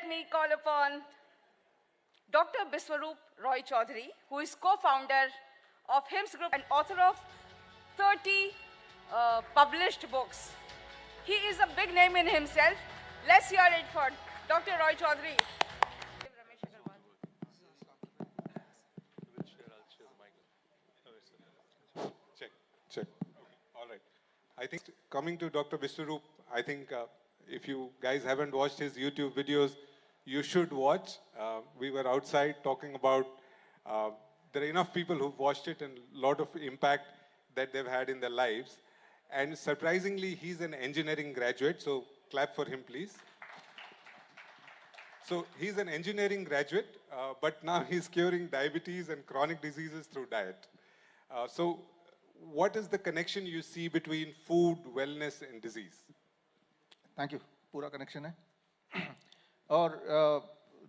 me call upon Dr. Biswaroop Roy Chaudhary, who is co-founder of HIMS Group and author of 30 published books. He is a big name in himself. Let's hear it for Dr. Roy Chaudhary. Check. All right. I think coming to Dr. Biswaroop, I think if you guys haven't watched his YouTube videos, you should watch. We were outside talking about, there are enough people who've watched it and a lot of impact that they've had in their lives. And surprisingly, he's an engineering graduate, so clap for him, please. So he's an engineering graduate, but now he's curing diabetes and chronic diseases through diet. So what is the connection you see between food, wellness and disease? Thank you. पूरा connection है. और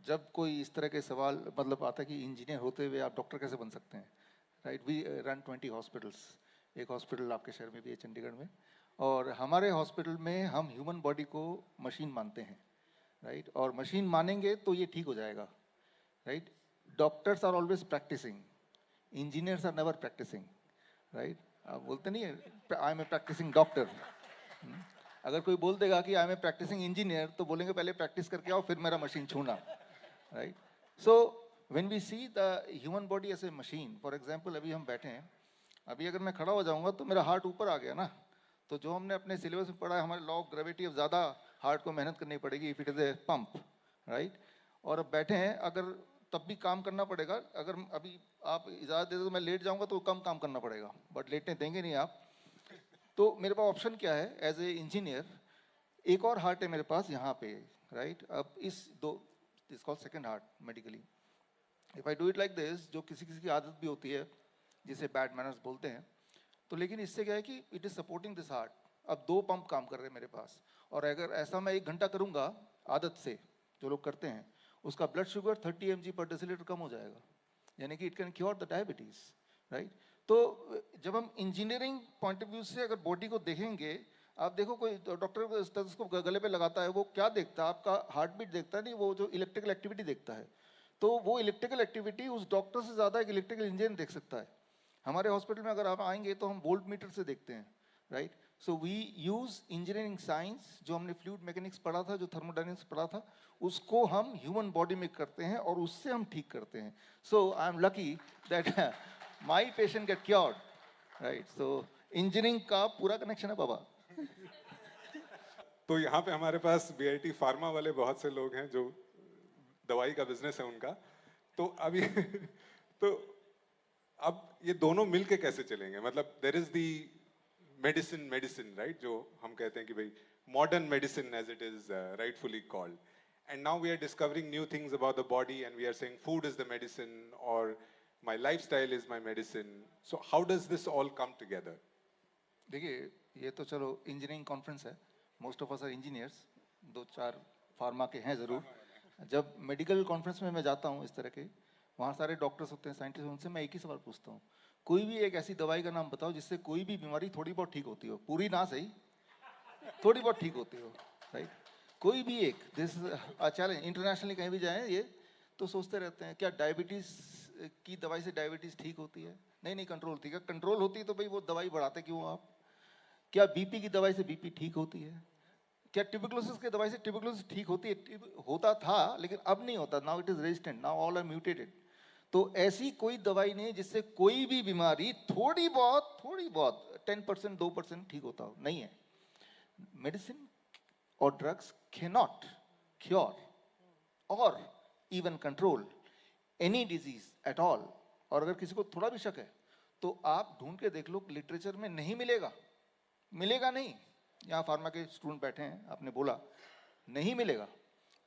जब कोई इस तरह के सवाल मतलब आता है कि इंजीनियर होते हुए आप डॉक्टर कैसे बन सकते हैं, राइट? We run 20 hospitals. एक हॉस्पिटल आपके शहर में भी है, चंडीगढ़ में. और हमारे हॉस्पिटल में हम ह्यूमन बॉडी को मशीन मानते हैं, राइट? और मशीन मानेंगे तो ये ठीक हो जाएगा, right? Doctors are always practising, engineers are never practising, right? आप बोलते नहीं है I am a practising doctor. अगर कोई बोल देगा कि I am a practising engineer तो बोलेंगे पहले प्रैक्टिस करके आओ फिर मेरा मशीन छूना, right? So when we see the human body as a machine, for example अभी हम बैठे हैं, अभी अगर मैं खड़ा हो जाऊंगा तो मेरा हार्ट ऊपर आ गया ना, तो जो हमने अपने सिलेबस में पढ़ा है हमारे लॉ ऑफ ग्रेविटी, अब ज़्यादा हार्ट को मेहनत करनी पड़ेगी if it is a pump, right? और अब बैठे हैं, अगर तब भी काम करना पड़ेगा. अगर अभी आप इजाज़त दे दो तो मैं लेट जाऊंगा तो कम काम करना पड़ेगा, बट लेटने देंगे नहीं आप. तो मेरे पास ऑप्शन क्या है एज ए इंजीनियर? एक और हार्ट है मेरे पास यहाँ पे, राइट? अब इस दो this called second heart medically. If I do it like this, जो किसी किसी की आदत भी होती है जिसे बैड मैनर्स बोलते हैं, तो लेकिन इससे क्या है कि it is supporting this heart. अब दो पंप काम कर रहे हैं मेरे पास, और अगर ऐसा मैं 1 घंटा करूँगा आदत से, जो लोग करते हैं, उसका ब्लड शुगर 30 mg पर डेसीलीटर कम हो जाएगा, यानी कि it can cure the diabetes, right? तो जब हम इंजीनियरिंग पॉइंट ऑफ व्यू से अगर बॉडी को देखेंगे, आप देखो कोई डॉक्टर स्टेथोस्कोप गले पे लगाता है, वो क्या देखता है? आपका हार्ट बीट देखता है, नहीं, वो जो इलेक्ट्रिकल एक्टिविटी देखता है. तो वो इलेक्ट्रिकल एक्टिविटी उस डॉक्टर से ज़्यादा एक इलेक्ट्रिकल इंजीनियर देख सकता है. हमारे हॉस्पिटल में अगर आप आएंगे तो हम वोल्ट मीटर से देखते हैं, right? So we use engineering science, जो हमने फ्लूइड मैकेनिक्स पढ़ा था, जो थर्मोडायनेमिक्स पढ़ा था, उसको हम ह्यूमन बॉडी में करते हैं और उससे हम ठीक करते हैं. So I am lucky that my patient get cured, right? So engineering का पूरा कनेक्शन है बाबा. तो यहाँ पे हमारे पास BIT फार्मा वाले बहुत से लोग हैं जो दवाई का बिजनेस है उनका. तो अभी तो अब ये दोनों मिलके कैसे चलेंगे? मतलब there is the medicine, right? जो हम कहते हैं कि भाई modern medicine as it is rightfully called, and now we are discovering new things about the body and we are saying food is the medicine और my lifestyle is my medicine. So how does this all come together? देखिए, ये तो चलो engineering conference है, most of us are engineers, 2-4 pharma के हैं ज़रूर. जब मेडिकल कॉन्फ्रेंस में मैं जाता हूँ इस तरह के, वहाँ सारे डॉक्टर्स होते हैं, साइंटिस्ट, उनसे मैं एक ही सवाल पूछता हूँ, कोई भी एक ऐसी दवाई का नाम बताओ जिससे कोई भी बीमारी थोड़ी बहुत ठीक होती हो, पूरी ना सही, थोड़ी बहुत ठीक होती हो, राइट? कोई भी एक. This challenge. इंटरनेशनली कहीं भी जाएँ, ये तो सोचते रहते हैं क्या डायबिटीज़ की दवाई से डायबिटीज़ ठीक होती है? नहीं, कंट्रोल होती है. कंट्रोल होती है तो भाई वो दवाई बढ़ाते क्यों आप? क्या बीपी की दवाई से बीपी ठीक होती है? क्या ट्यूबरकुलोसिस की दवाई से ट्यूबरकुलोसिस ठीक होती है? होता था लेकिन अब नहीं होता. Now it is resistant, now all are mutated. तो ऐसी कोई दवाई नहीं जिससे कोई भी बीमारी थोड़ी बहुत 10% 2% ठीक होता हो, नहीं है. मेडिसिन और ड्रग्स कैनॉट क्योर और even control any disease at all. और अगर किसी को थोड़ा भी शक है तो आप ढूंढ के देख लो, लिटरेचर में नहीं मिलेगा, मिलेगा नहीं. यहाँ फार्मा के स्टूडेंट बैठे हैं, आपने बोला नहीं मिलेगा.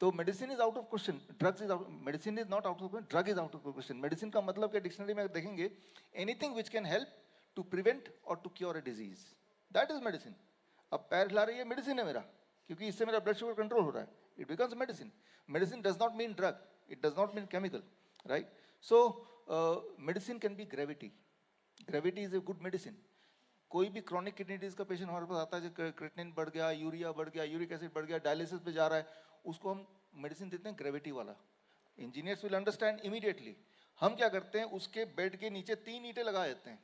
तो medicine is out of question, drugs is out. Medicine is not out of question, drug is out of question. Medicine का मतलब क्या? डिक्शनरी में देखेंगे, anything which can help to prevent और to cure a disease, that is medicine. अब पैर हिला रही है, मेडिसिन है मेरा, क्योंकि इससे मेरा ब्लड शुगर कंट्रोल हो रहा है, it becomes medicine. Medicine does not mean drug, it does not mean chemical, right? So medicine can be gravity. Gravity is a good medicine. कोई भी क्रॉनिक किडनी डिजीज का पेशेंट हमारे पास आता है, जो क्रिएटिनिन बढ़ गया, यूरिया बढ़ गया, यूरिक एसिड बढ़ गया, डायलिसिस पे जा रहा है, उसको हम मेडिसिन देते हैं ग्रेविटी वाला। Engineers will understand immediately. हम क्या करते हैं, उसके बेड के नीचे 3 ईंटें लगा देते हैं,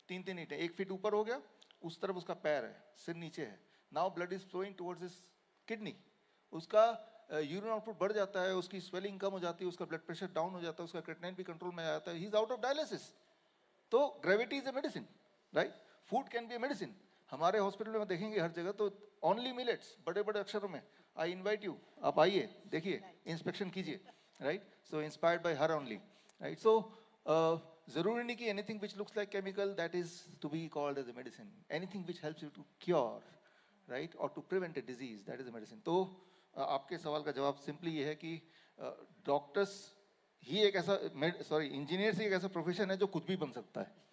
3 ईंटें, 1 फीट ऊपर हो गया, उस तरफ उसका पैर है, सिर नीचे है। Now blood is flowing towards his kidney, उसका यूरिन आउटपुट बढ़ जाता है, उसकी स्वेलिंग कम हो जाती है, उसका ब्लड प्रेशर डाउन हो जाता है, उसका क्रिएटिनिन भी कंट्रोल में आ जाता है, he is out of dialysis. तो gravity is a medicine, right? Food can be a medicine. हमारे हॉस्पिटल में देखेंगे हर जगह तो ओनली मिलेट्स, बड़े बड़े अक्षरों में, आई इनवाइट यू, आप आइए, देखिए, इंस्पेक्शन कीजिए, right? So inspired by her only, right? So जरूरी नहीं कि anything which looks like chemical that is to be called as a medicine. Anything which helps you to cure, right, और to prevent a disease, that is a medicine. तो आपके सवाल का जवाब simply ये है कि डॉक्टर्स ही एक ऐसा, इंजीनियर्स ही एक ऐसा प्रोफेशन है जो कुछ भी बन सकता है।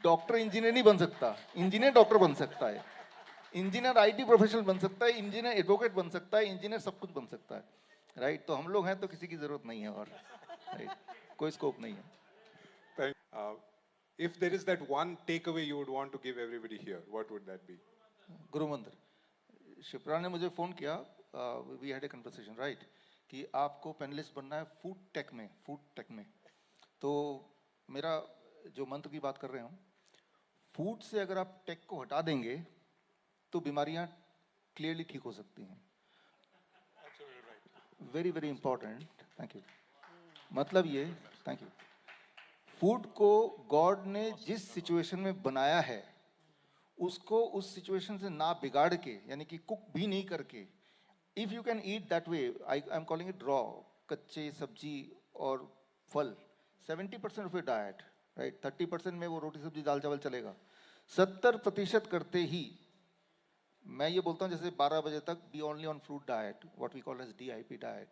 डॉक्टर इंजीनियर नहीं बन सकता, इंजीनियर डॉक्टर बन सकता है, इंजीनियर आईटी प्रोफेशनल बन सकता है, इंजीनियर एडवोकेट बन सकता है, इंजीनियर सब कुछ बन सकता है, राइट? तो हम लोग हैं तो किसी की जरूरत नहीं है, और राइट, कोई स्कोप नहीं है। If there is that one takeaway you would want to give everybody here, what would that be? गुरु मंत्र। शिप्रा ने मुझे फ़ोन किया, we had a conversation, right, कि आपको पैनलिस्ट बनना है फूड टेक में। तो मेरा जो मंत्र की बात कर रहे हूँ, फूड से अगर आप टेक को हटा देंगे तो बीमारियाँ क्लियरली ठीक हो सकती हैं। Very very important, thank you. मतलब ये, थैंक यू, फूड को गॉड ने जिस सिचुएशन में बनाया है उसको उस सिचुएशन से ना बिगाड़ के, यानी कि कुक भी नहीं करके, if you can eat that way, I am calling it raw, कच्चे सब्जी और फल, 70% ऑफ योर डाइट, राइट, 30% में वो रोटी सब्जी दाल चावल चलेगा, 70% करते ही मैं ये बोलता हूँ जैसे 12 बजे तक be only on fruit diet, what we call as DIP diet,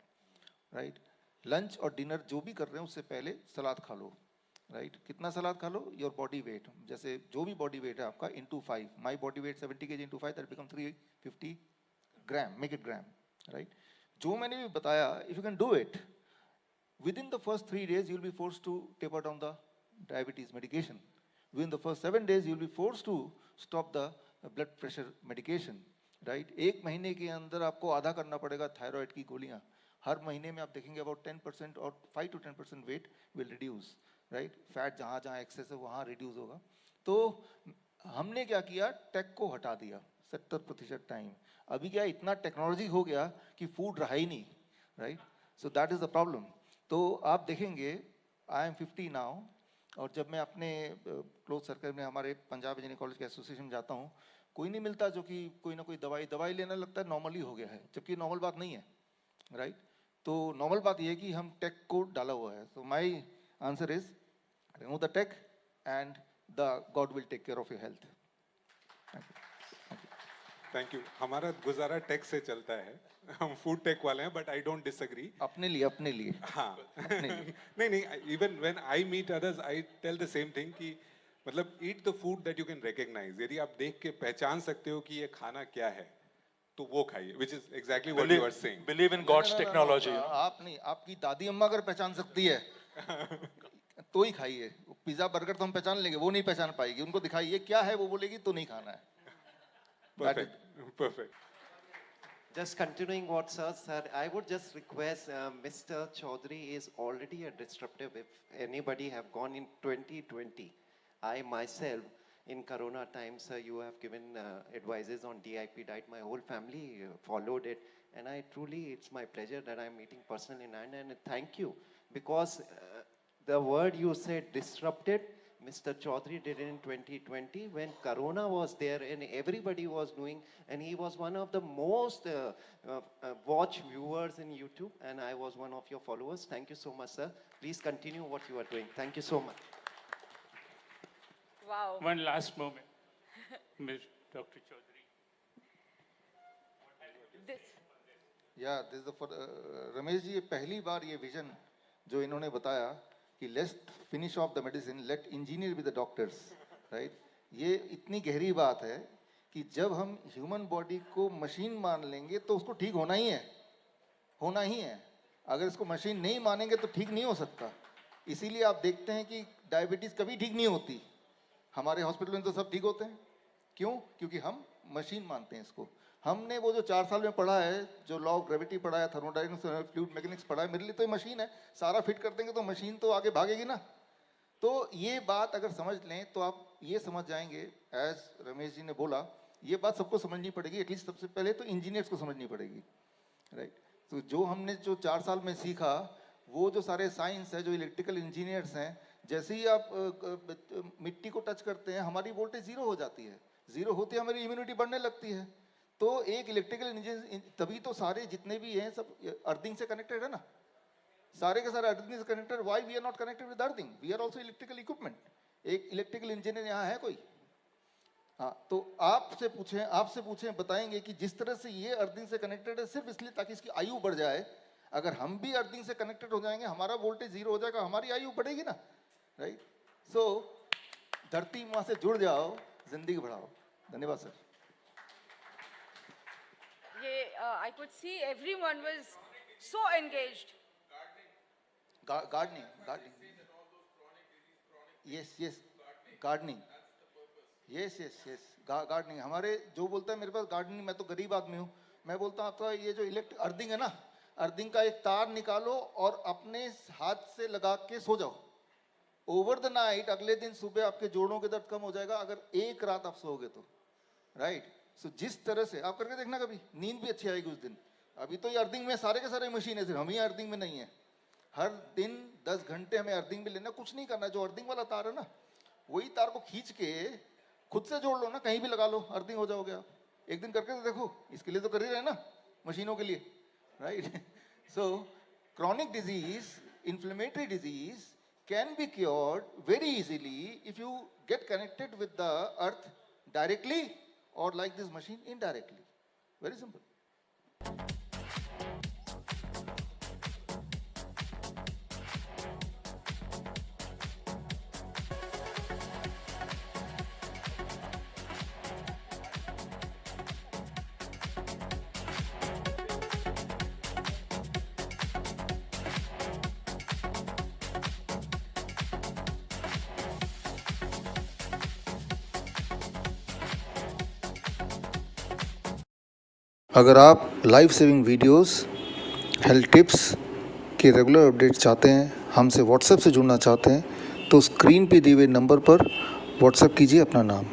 right? Lunch और डिनर जो भी कर रहे हैं उससे पहले सलाद खा लो, राइट? कितना सलाद खा लो? योर बॉडी वेट, जैसे जो भी बॉडी वेट है आपका into 5, my body weight 70 kg into 5, that become 350 gram, make eight gram, right? जो मैंने भी बताया, if you can do it within the first 3 days you'll be forced to taper down the diabetes medication. Within the first 7 days you'll be forced to stop the blood pressure medication, right? 1 महीने के अंदर आपको आधा करना पड़ेगा thyroid की गोलियां। हर महीने में आप देखेंगे about 10% और 5 to 10% weight will reduce, right? Fat जहाँ जहाँ एक्सेस है वहाँ रिड्यूस होगा। तो हमने क्या किया, टेक को हटा दिया 70% टाइम। अभी क्या इतना टेक्नोलॉजी हो गया कि फूड रहा ही नहीं, right? So that is the problem. तो आप देखेंगे, आई एम 50 नाउ, और जब मैं अपने क्लोज सर्कल में हमारे पंजाब इंजीनियरिंग कॉलेज के एसोसिएशन में जाता हूँ, कोई नहीं मिलता जो कि कोई ना कोई दवाई लेना लगता है नॉर्मली हो गया है, जबकि नॉर्मल बात नहीं है, राइट? तो नॉर्मल बात ये है कि हम टेक को डाला हुआ है। तो my answer is remove the tech and the god will take care of your health. Thank you. हमारा गुजारा टेक से चलता है, हम फूड टेक वाले हैं, बट आई डोंट डिसएग्री। अपने लिए हाँ नहीं, even when I meet others I tell the same thing कि मतलब eat the food that you can recognise. यदि आप देख के पहचान सकते हो कि ये खाना क्या है तो वो खाइए, which is exactly what you are saying. Believe in god's technology. आप नहीं, आपकी दादी अम्मा अगर पहचान सकती है तो ही खाइए। पिज्जा बर्गर तो हम पहचान लेंगे, वो नहीं पहचान पाएगी। उनको दिखाइए क्या है, वो बोलेगी तो नहीं खाना है। Perfect. Just continuing what sir said, I would just request Mr. Chaudhary is already a disruptive. If anybody have gone in 2020, I myself in Corona times, you have given advices on DIP diet. My whole family followed it, and I truly, it's my pleasure that I'm meeting personally, and thank you, because the word you said, disrupted, Mr. Chaudhary did it in 2020 when Corona was there and everybody was doing, and he was one of the most watched viewers in YouTube, and I was one of your followers. Thank you so much, sir. Please continue what you are doing. Thank you so much. Wow. One last moment, Ms. Dr. Chaudhary. This. या this Ramesh ji, ये पहली बार ये vision जो इन्होंने बताया कि let's finish off the medicine, let engineer be the doctors, right? ये इतनी गहरी बात है कि जब हम ह्यूमन बॉडी को मशीन मान लेंगे तो उसको ठीक होना ही है। अगर इसको मशीन नहीं मानेंगे तो ठीक नहीं हो सकता। इसीलिए आप देखते हैं कि डायबिटीज कभी ठीक नहीं होती, हमारे हॉस्पिटल में तो सब ठीक होते हैं। क्यों? क्योंकि हम मशीन मानते हैं इसको। हमने वो जो 4 साल में पढ़ा है, जो लॉ ऑफ ग्रेविटी पढ़ा है, थर्मोडायनामिक्स, फ्लूइड मैकेनिक्स पढ़ा है, मेरे लिए तो ये मशीन है, सारा फिट कर देंगे तो मशीन तो आगे भागेगी ना। तो ये बात अगर समझ लें तो आप ये समझ जाएंगे, एज रमेश जी ने बोला, ये बात सबको समझनी पड़ेगी, एटलीस्ट सबसे पहले तो इंजीनियर्स को समझनी पड़ेगी, राइट। तो जो हमने जो 4 साल में सीखा, वो जो सारे साइंस है, जो इलेक्ट्रिकल इंजीनियर्स हैं, जैसे ही आप मिट्टी को टच करते हैं हमारी वोल्टेज जीरो हो जाती है, जीरो होती है हमारी इम्यूनिटी बढ़ने लगती है। तो एक इलेक्ट्रिकल इंजीनियर, तभी तो सारे जितने भी हैं सब अर्थिंग से कनेक्टेड है ना, सारे के सारे अर्थिंग से connected. Why we are not connected with earthing? We are also electrical equipment. एक इलेक्ट्रिकल इंजीनियर यहाँ है कोई? हाँ, तो आपसे पूछें बताएंगे कि जिस तरह से ये अर्थिंग से कनेक्टेड है सिर्फ इसलिए ताकि इसकी आयु बढ़ जाए। अगर हम भी अर्थिंग से कनेक्टेड हो जाएंगे, हमारा वोल्टेज जीरो हो जाएगा, हमारी आयु बढ़ेगी ना, राइट। सो धरती माँ से जुड़ जाओ, जिंदगी बढ़ाओ। धन्यवाद sir. I could see everyone was so engaged. Gardening. Yes. Gardening. Yes. Gardening. हमारे जो बोलता है मेरे पास गार्डनिंग, मैं तो गरीब आदमी हूँ, मैं बोलता हूँ आपका ये जो अर्थिंग है ना, अर्थिंग का एक तार निकालो और अपने हाथ से लगा के सो जाओ। ओवर द नाइट, अगले दिन सुबह आपके जोड़ों के दर्द कम हो जाएगा अगर एक रात आप सोओगे तो, राइट। सो जिस तरह से आप करके देखना, कभी नींद भी अच्छी आएगी उस दिन। अभी तो ये अर्थिंग में सारे के सारे मशीन है, सिर्फ हम ही अर्थिंग में नहीं है। हर दिन 10 घंटे हमें अर्थिंग में लेना, कुछ नहीं करना। जो अर्थिंग वाला तार है ना, वही तार को खींच के खुद से जोड़ लो ना, कहीं भी लगा लो, अर्थिंग हो जाओगे आप। एक दिन करके तो देखो, इसके लिए तो कर ही रहे ना मशीनों के लिए, right. So chronic disease, inflammatory disease can be cured very easily if you get connected with the earth directly or like this machine indirectly. Very simple. अगर आप life saving videos, health tips के regular update चाहते हैं, हमसे WhatsApp से जुड़ना चाहते हैं, तो स्क्रीन पे दिए हुए नंबर पर व्हाट्सएप कीजिए अपना नाम।